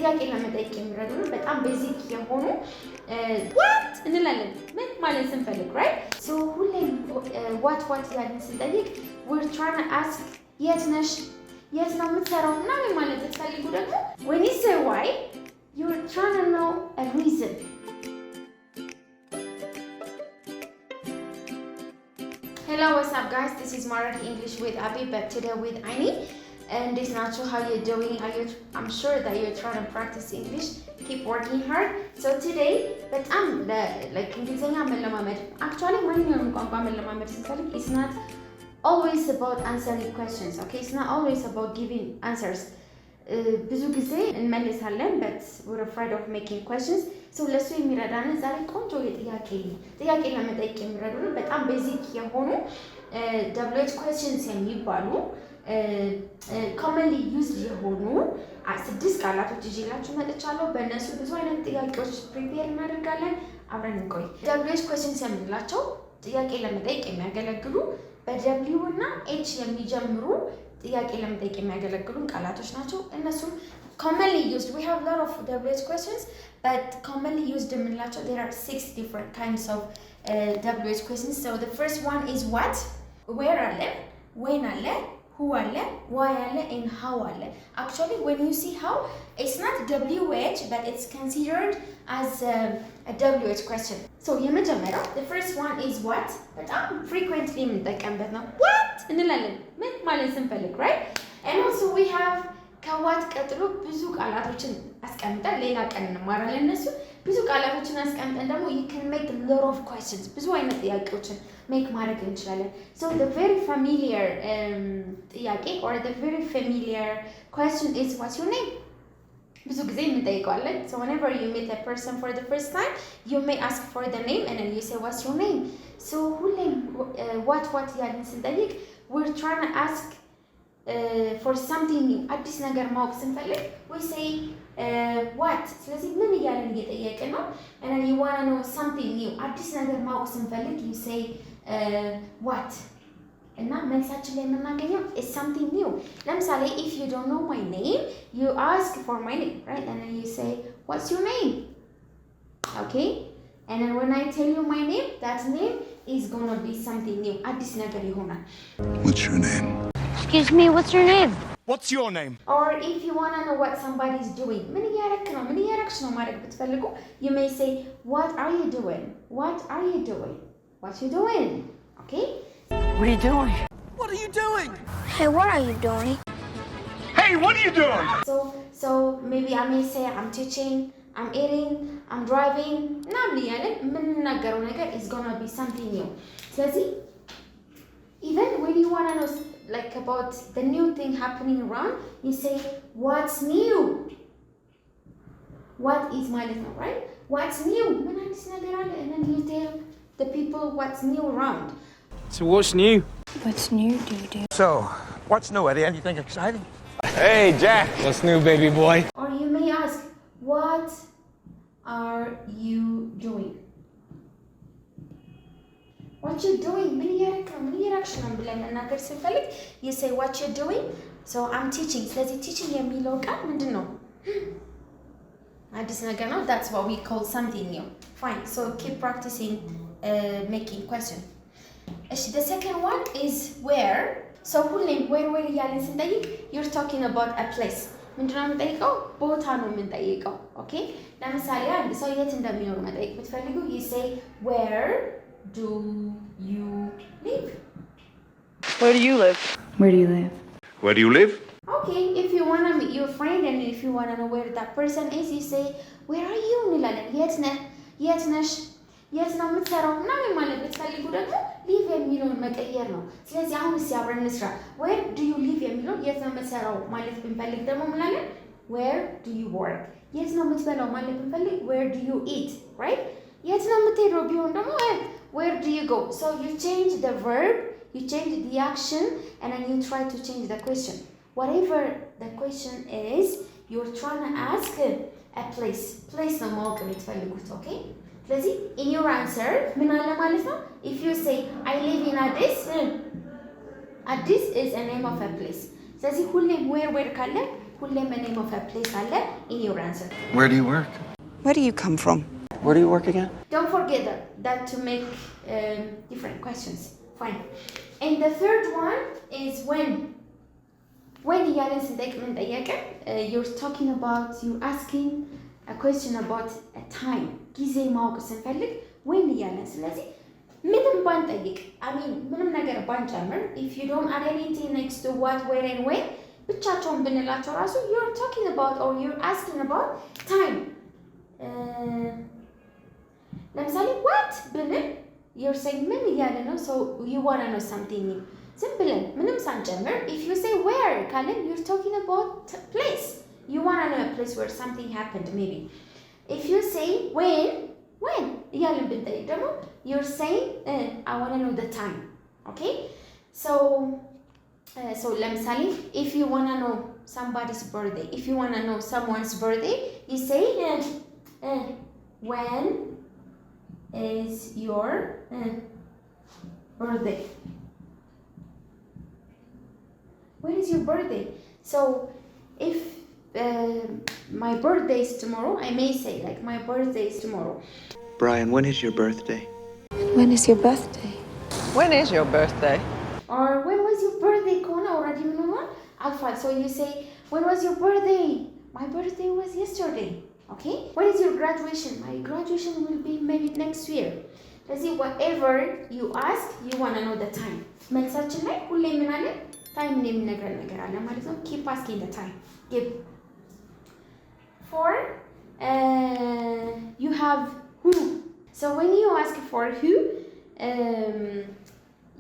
ጥያቄ ለመጠየቅ የሚረዱ በጣም ቤዚክ የሆኑ what እንላለን ምን ማለት ስንፈልግ right so ሁሌም what ያልን ስንጠይቅ we're trying to ask የት ነሽ የት ነው የምትሰራው ምናምን ማለት ስትፈልጉ ደግሞ when you say why you're trying to know a reason. Hello, what's up guys? This is Marek English with Abby, but today with Aynet. And this is not sure how you're doing. I'm sure that you're trying to practice English. Keep working hard. So today, but I'm like Englishኛ መለማመድ actually ማንኛውንም ቋንቋ መለማመድ ስንፈልግ it's not always about answering questions, okay? It's not always about giving answers. ብዙ ጊዜ እንመልሳለን but we're afraid of making questions. So ለሱ የሚረዳን ዛሬ ቆንጆ ጥያቄ ለመጠየቅ የሚረዱ በጣም ቤዚክ የሆኑ AWS Questions የሚባሉ commonly used የሆኑ 6 ቃላቶች ይዤላችሁ መጥቻለሁ። በእነሱ ብዙ አይነት ጥያቄዎች ፕሪፔር እናደርጋለን። አብረን እንቆይ። AWS Questions የምንላቸው ጥያቄ ለመጠየቅ የሚያገለግሉ በW እና H የሚጀምሩ ጥያቄ ለመጠየቅ የሚያገለግሉ ቃላቶች ናቸው። እነሱም commonly used. We have a lot of AWS Questions, but commonly used የምንላቸው there are 6 different kinds of AWS Questions. So the first one is what, where አለ፣ when አለ, who አለ, why አለ, and how አለ. Actually when you see how, it's not WH but it's considered as a WH question. So የመጀመሪያው the first one is what በጣም frequently የምንጠቀምበት ነው። what እንላለን ምን ማለት ስንፈልግ right? And also we have ከዋት ቀጥሎ ብዙ ቃላቶችን አስቀምጠን ሌላ ቀን እንማራለን። እነሱ ብዙ ቃላቶችን አስቀምጠን ደግሞ you can make a lot of questions ብዙ አይነት ጥያቄዎችን make ማድረግ እንችላለን። So the very familiar ጥያቄ or the very familiar question is what's your name? ብዙ ጊዜ እንጠይቀዋለን። So whenever you meet a person for the first time, you may ask for the name and then you say what's your name? So ሁሌም what ያልን ስንጠይቅ we're trying to ask for something new. አዲስ ነገር ማወቅ ስንፈልግ we say what ስለዚህ ምን እያለን እየጠየቅን ነው and then you want to know something new. አዲስ ነገር ማወቅ ስንፈልግ you say what እና መልሳችን ላይ የምናገኘው is something new. ለምሳሌ if you don't know my name you ask for my name right and then you say what's your name okay and then when I tell you my name that name is going to be something new. አዲስ ነገር ይሆናል. What's your name? Excuse me, what's your name? What's your name? Or if you want to know what somebody is doing, ምን እያደረግሽ ነው ማድረግ ብትፈልጉ you may say what are you doing? What are you doing? What you doing? Okay? What are you doing? What are you doing? Hey, what are you doing? Hey, what are you doing? So maybe I may say I'm teaching, I'm eating, I'm driving. ምናምን እያለን የምንናገረው ነገር is gonna be something new. ስለዚህ even when you want to know like about the new thing happening around, you say what's new? What is ማለት ነው right? What's new? ምን አዲስ ነገር አለ? And then you tell the people what's new around. So what's new? What's new, dude? So, what's new, Eddie? Anything exciting? Hey, Jack. What's new, baby boy? Or you may ask, what are you doing? What you doing? ምን እያደረግሽ ነው ብለን መናገር ስንፈልግ you say what you doing? So I'm teaching. ስለዚህ teaching የሚለው ቃል ምንድን ነው? አዲስ ነገር ነው. That's what we call something new. Fine. So keep practicing making question. The second one is where. So ሁሌም where እያልን ስንጠይቅ you're talking about a place. ምንድን ነው የምንጠይቀው? ቦታ ነው የምንጠይቀው. Okay? ለምሳሌ አንድ ሰው የት እንደሚኖር መጠየቅ ብትፈልጉ you say where do you live? Where do you live? Where do you live? Where do you live? Okay, if you want to meet your friend and if you want to know where that person is, you say where are you እንላለን። የት ነህ? የት ነሽ? የት ነው የምትሰራው? ምናምን ማለት ብትፈልጉ ደግሞ live የሚለውን መቀየር ነው። ስለዚህ አሁን እስኪ አብረን እንስራ። where do you live የሚለው የት ነው የምትሰራው ማለት ብንፈልግ ደግሞ ምናለን? where do you work? የት ነው የምትበላው ማለት ብንፈልግ where do you eat? right? የት ነው የምትሄደው ቢሆን ደግሞ where do you go? So you change the verb, you change the action, and then you try to change the question. Whatever the question is, you're trying to ask a place. Place ነው ማወቅ የምትፈልጉት, okay? ስለዚህ in your answer ምን አለ ማለት ነው? If you say I live in Addis is a name of a place. ስለዚህ ሁሌም where ካለ ሁሌም a name of a place አለ in your answer. Where do you work? Where do you come from? Where do you work again? Don't forget that to make different questions. Fine. And the third one is when. When እያለን ስንጠይቅ ምን ጠየቀ? You're talking about, you're asking a question about a time. ጊዜ ማወቅ ስንፈልግ when እያለን ስለዚህ ምንም ባንጠይቅ ምንም ነገር ባንጨምር if you don't add anything next to what, where and when ብቻቸውን ብንላቸው ራሱ you're talking about or you're asking about time. ለምሳሌ what ብንል you're saying ምን እያለ ነው? So you want to know something new. ዝም ብለን ምንም ሳንጨምር if you say where ካለን you're talking about place. You want to know a place where something happened maybe. If you say when እያለን ብንጠይቅ ደግሞ you're saying I want to know the time. Okay? So ለምሳሌ if you want to know somebody's birthday, if you want to know someone's birthday, you say when is your birthday? When is your birthday? So if my birthday is tomorrow, I may say like my birthday is tomorrow. Brian, when is your birthday? When is your birthday? When is your birthday? Or when was your birthday? Kona already know alpha. So you say when was your birthday? My birthday was yesterday. Okay? When is your graduation? My graduation will be maybe next year. Let's see, whatever you ask, you want to know the time. መልሳችን ላይ ሁሌ ምን አለ? ታይም የሚነግረን ነገር አለ ማለት ነው። Keep asking the time. Give. 4 you have who. So when you ask for who,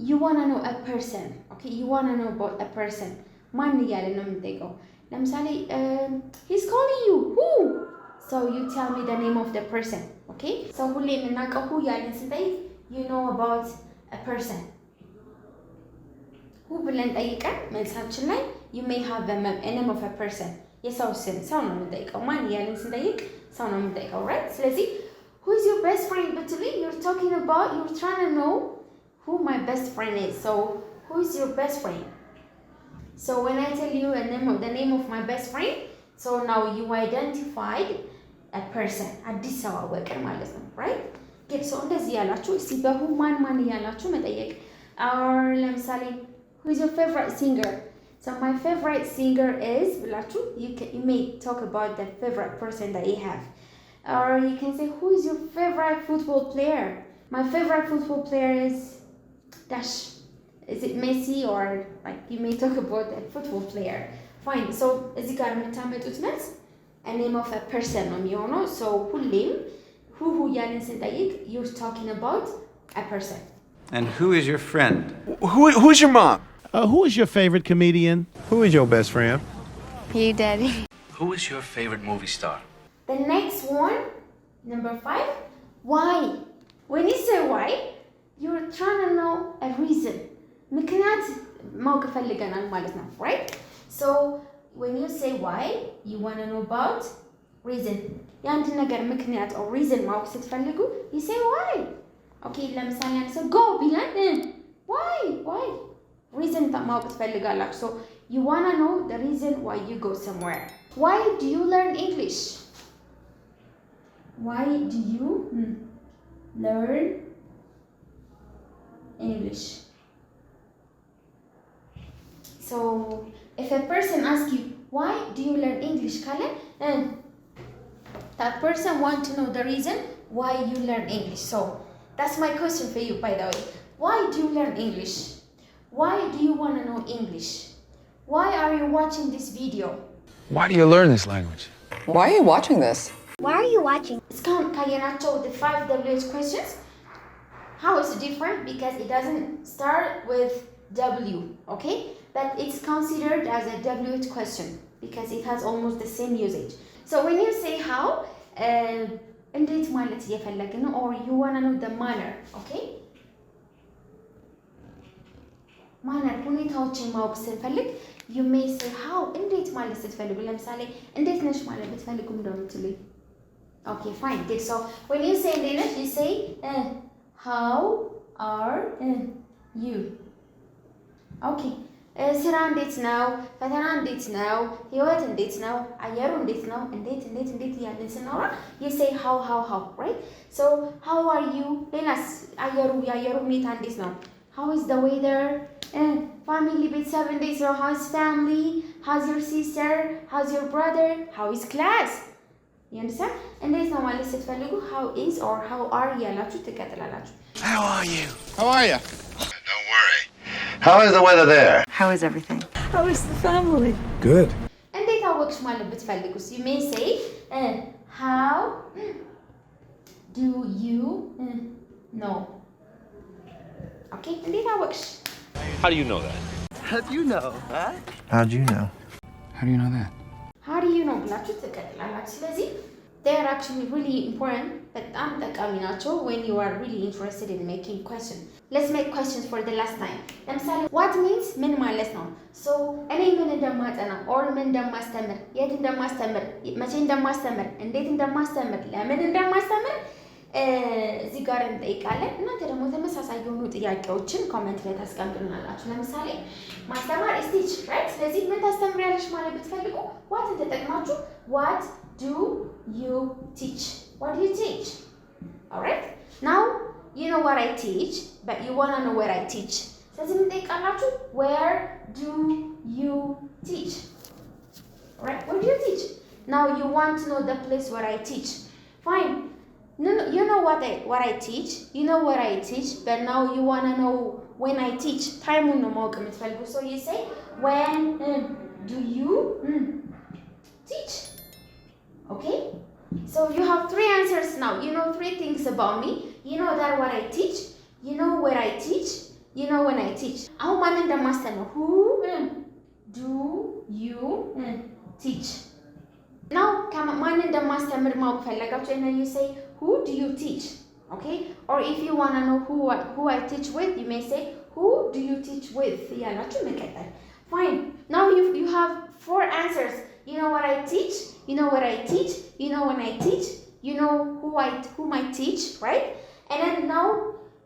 you want to know a person. Okay? You want to know about a person. ማን እያለ ነው የምንጠይቀው? ለምሳሌ he's calling you. Who? So you tell me the name of the person. Okay? So ሁሌ የምናውቀው who ያለን ስንጠይቅ you know about a person. who ብለን ጠይቀን መልሳችን ላይ you may have a name of a person. የሰው ስም ሰው ነው የምንጠይቀው። ማን እያለን ስንጠይቅ ሰው ነው የምንጠይቀው. right? ስለዚህ who is your best friend ብትሉኝ you're talking about, you're trying to know who my best friend is. So who is your best friend? So when I tell you the name of my best friend, so now you identified a person. አዲስ ሰው አወቅን ማለት ነው. right? get so እንደዚህ ያላችሁ እስቲ በሁ ማን እያላችሁ መጠየቅ። or ለምሳሌ who is your favorite singer? So my favorite singer is ብላችሁ you may talk about the favorite person that you have. Or you can say who is your favorite football player? My favorite football player is dash. Is it Messi? Or like you may talk about a football player. Fine. So እዚህ ጋር የምታመጡት መልስ a name of a person ነው የሚሆነው. So ሁሌም who ያለን ስንጠይቅ you're talking about a person. And who is your friend? Who's your mom? Who is your favorite comedian? Who is your best friend? You, Daddy. Who is your favorite movie star? The next one, number 5, why? When you say why, you're trying to know a reason. ምክንያት ማወቅ ፈልገናል ማለት ነው. right? So when you say why, you want to know about reason. የአንድ ነገር ምክንያት or reason ማወቅ ስትፈልጉ you say why. okay, ለምሳሌ አንድ ሰው go ቢለን why reason ማወቅ ትፈልጋላችሁ. so you want to know the reason why you go somewhere. Why do you learn English? Why do you learn English? So if a person asks you why do you learn English ካለ that person want to know the reason why you learn English. So that's my question for you, by the way. Why do you learn English? Why do you want to know English? Why are you watching this video? Why do you learn this language? Why are you watching this? Why are you watching? እስካሁን ካየናቸው the 5 AWS questions, how is it different? Because it doesn't start with W, okay? But it's considered as a AWS question because it has almost the same usage. So when you say how, እንዴት ማለት እየፈለግን ነው, or you want to know the manner, okay? manner ሁኔታዎችን ማወቅ ስንፈልግ you may say how እንዴት ማለት ስትፈልጉ ለምሳሌ እንዴት ነሽ ማለት ብትፈልጉ እንደምትሉኝ. okay, fine, good. So when you say እንዴት ነሽ, you say how are you. okay, ስራ እንዴት ነው? ፈተና እንዴት ነው? ህይወት እንዴት ነው? አየሩ እንዴት ነው? እንዴት እያለን ስናወራ you say how, right? So how are you? ሌላስ የአየሩ ሁኔታ እንዴት ነው? How is the weather? ፋሚሊ ቤተሰብ እንዴት ነው? How's family? How's your sister? How's your brother? How is class? ይንደሳ እንዴት ነው ማለት ስትፈልጉ how is or how are ያላችሁ ትቀጥላላችሁ። How are you? How are you? Don't worry. How is the weather there? How is everything? How is the family? Good. እንዴት አወቅሽ ማለት ብትፈልጉስ you may say how do you know? Okay, እንዴት አወቅሽ? How do you know that? How do you know? Huh? How'd you know? How do you know that? How do you know ብላችሁ ትቀጥላላችሁ። ስለዚህ they are actually really important በጣም ጠቃሚ ናቸው when you are really interested in making questions. Let's make questions for the last time. ለምሳሌ what means ምን ማለት ነው? So እኔ ምን እንደማጠና or ምን እንደማስተምር፣ የት እንደማስተምር፣ መቼ እንደማስተምር፣ እንዴት እንደማስተምር፣ ለምን እንደማስተምር እዚህ ጋር እንጠይቃለን። እናንተ ደግሞ ተመሳሳይ የሆኑ ጥያቄዎችን ኮሜንት ላይ ታስቀምጡልናላችሁ። ለምሳሌ ማስተማር is teach, right? ስለዚህ ምን ታስተምሪያለሽ ማለት ብትፈልጉ what ተጠቅማችሁ what do you teach? What do you teach? All right? Now you know what I teach, but you want to know where I teach. ስለዚህ ምን ጠይቃላችሁ? Where do you teach? All right? Where do you teach? Now you want to know the place where I teach. Fine. No, you know what I teach. You know where I teach, but now you want to know when I teach. Time ነው ማወቅ የምትፈልጉ. So you say when do you teach? Okay? So you have 3 answers now. You know 3 things about me. You know that what I teach. You know where I teach. You know when I teach. አሁን ማን እንደማስተምር who do you teach? Now ማን እንደማስተምር ማወቅ ፈለጋችሁ and then you say who do you teach? Okay? Or if you want to know who I teach with, you may say who do you teach with? ያላችሁ መቀጠል. Fine. Now you have 4 answers. You know what I teach? You know where I teach? You know when I teach? You know whom I teach, right? And then now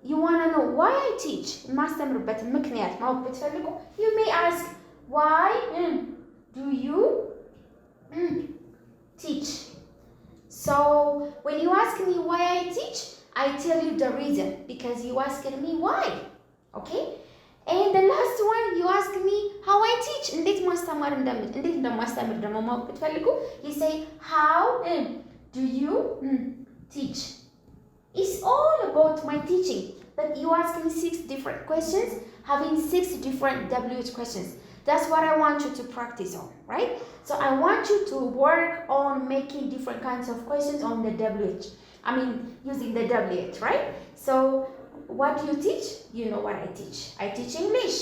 you want to know why I teach. ማስተምርበት ምክንያት ማወቅ ብትፈልጉ you may ask why do you teach? So when you ask me why I teach, I tell you the reason because you asked me why. Okay? And the last one, you ask me how I teach. እንዴት እንደማስተምር ደግሞ ማወቅ ብትፈልጉ you say how do you teach? It's all about my teaching. But you ask me 6 different questions, having 6 different WH questions. That's what I want you to practice on, right? So I want you to work on making different kinds of questions on the WH. I mean, using the WH, right? So what do you teach? You know what I teach. I teach English.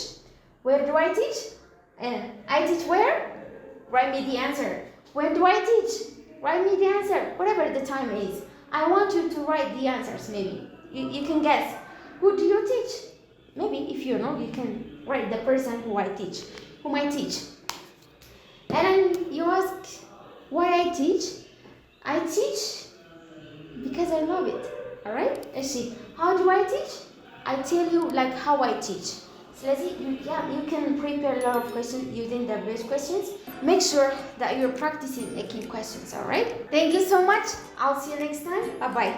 Where do I teach? I teach where? Write me the answer. When do I teach? Write me the answer. Whatever the time is. I want you to write the answers maybe. You can guess. Who do you teach? Maybe if you know, you can write the person whom I teach. And then you ask why I teach. I teach because I love it. Alright? Let's see. How do I teach? I tell you like how I teach. So you can prepare a lot of questions using WH questions. Make sure that you're practicing making questions, alright? Thank you so much. I'll see you next time. Bye-bye.